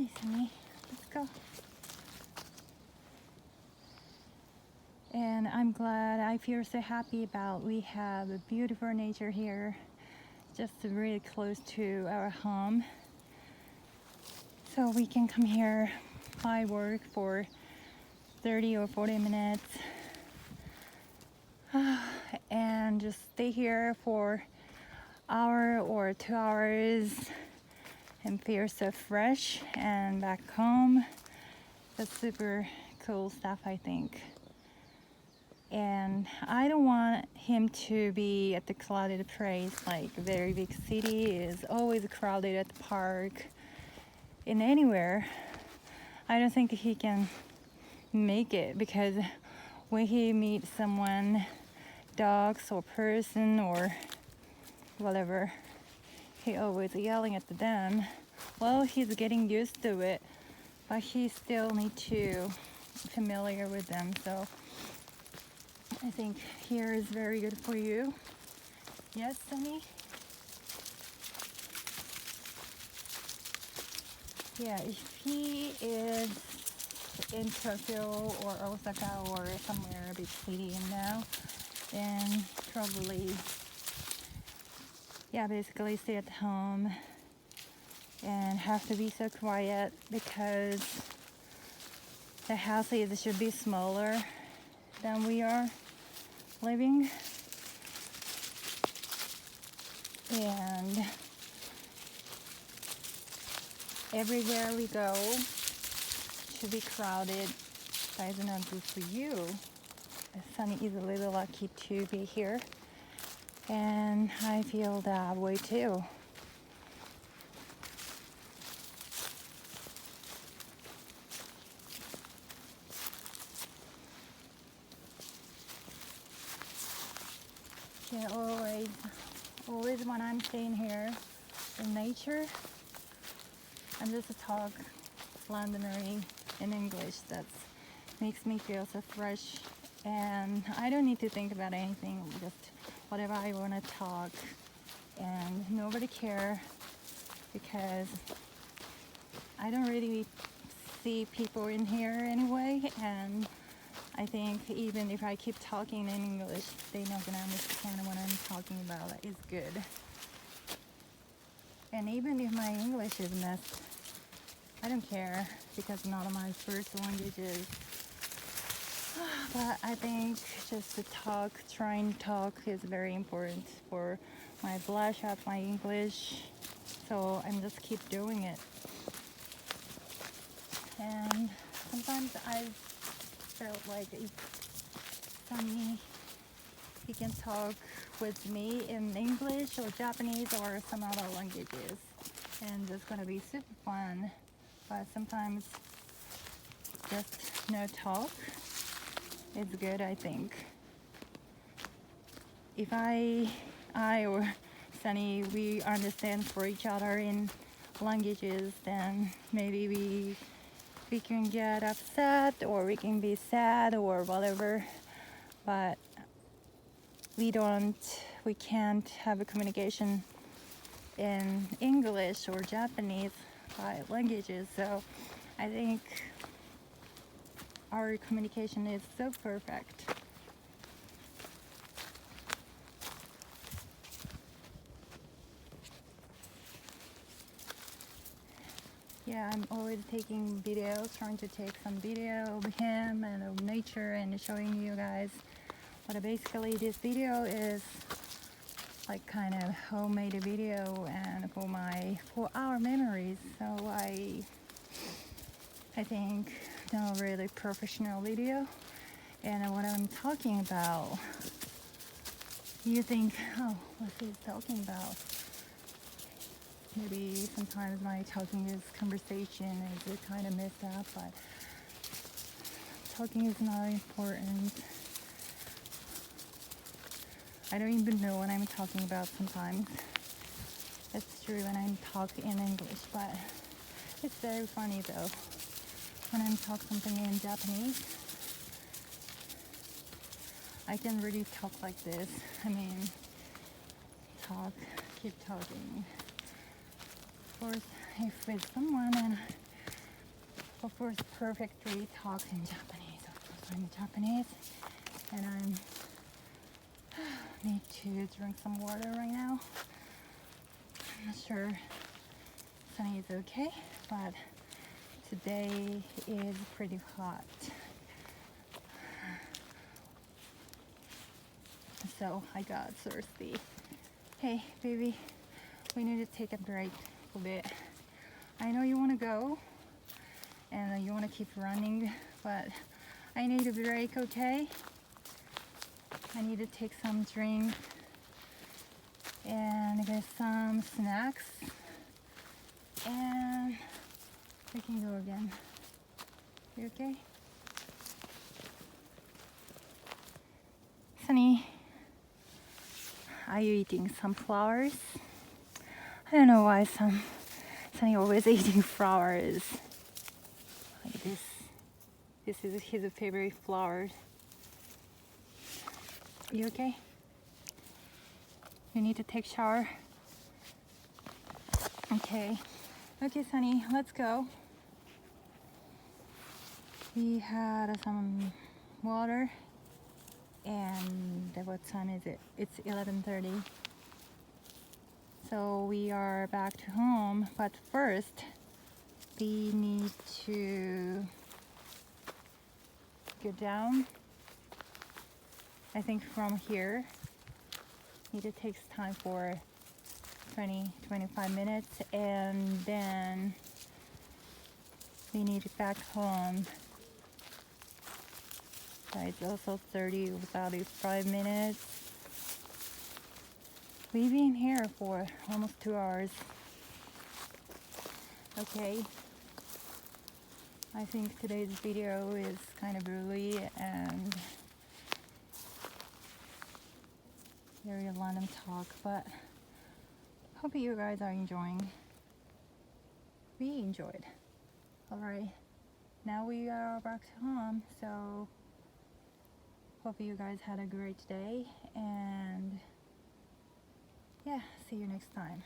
Hi, Sunny. Let's go. And I'm glad, I feel so happy about we have a beautiful nature here, just really close to our home. So we can come here by work for 30 or 40 minutes and just stay here for hour or 2 hours and feel so fresh, and back home. That's super cool stuff, I think. And I don't want him to be at the crowded place, like very big city is always crowded at the park, in anywhere. I don't think he can make it, because when he meets someone, dogs or person or whatever, he always yelling at them. Well, he's getting used to it, but he still need to familiar with them. So I think here is very good for you. Yes, Sunny? Yeah, if he is in Tokyo or Osaka or somewhere a big city now, then probably, yeah, basically stay at home and have to be so quiet, because the houses should be smaller than we are living. And everywhere we go should be crowded. That is not good for you. Sunny is a little lucky to be here, and I feel that way too. Yeah, always when I'm staying here in nature, I'm just talk randomly in English. That makes me feel so fresh, and I don't need to think about anything, just whatever I want to talk, and nobody care, because I don't really see people in here anyway, and I think even if I keep talking in English, they're not gonna understand what I'm talking about. It's good. And even if my English is messed, I don't care, because not my first language is. But I think just to talk, trying to talk is very important for my brush up my English. So I'm just keep doing it. And sometimes I felt like if Sunny, he can talk with me in English or Japanese or some other languages, and it's gonna be super fun. But sometimes just no talk is good, I think. If I or Sunny, we understand for each other in languages, then maybe we can get upset, or we can be sad or whatever, but we can't have a communication in English or Japanese by languages. So I think our communication is so perfect. Yeah, I'm always taking videos, trying to take some video of him and of nature and showing you guys. But basically this video is like kind of homemade video and for our memories. So I think no really professional video. And what I'm talking about, you think, oh, what's he talking about? Maybe sometimes my talking is conversation is kind of messed up, but talking is not important. I don't even know what I'm talking about sometimes. That's true when I talk in English, but it's very funny though when I talk something in Japanese. I can really talk like this. I mean, keep talking. Of course, if with someone and of course, perfectly talks in Japanese. Of course, I'm Japanese, and I need to drink some water right now. I'm not sure Sunny is okay, but today is pretty hot. So I got thirsty. Hey, baby, we need to take a break a bit. I know you want to go and you want to keep running, but I need a break, okay? I need to take some drink and get some snacks, and we can go again. You okay? Sunny, are you eating some flowers? I don't know why Sunny always eating flowers like this. This is his favorite flower. You okay? You need to take shower? Okay. Okay, Sunny, let's go. We had some water, and what time is it? It's 11:30. So we are back to home, but first we need to go down. I think from here it takes time for 20-25 minutes, and then we need it back home. It's also 35 minutes. We've been here for almost 2 hours. Okay, I think today's video is kind of early and very random talk, but hope you guys are enjoying. We enjoyed. Alright, now we are back to home, so hope you guys had a great day, and yeah, see you next time.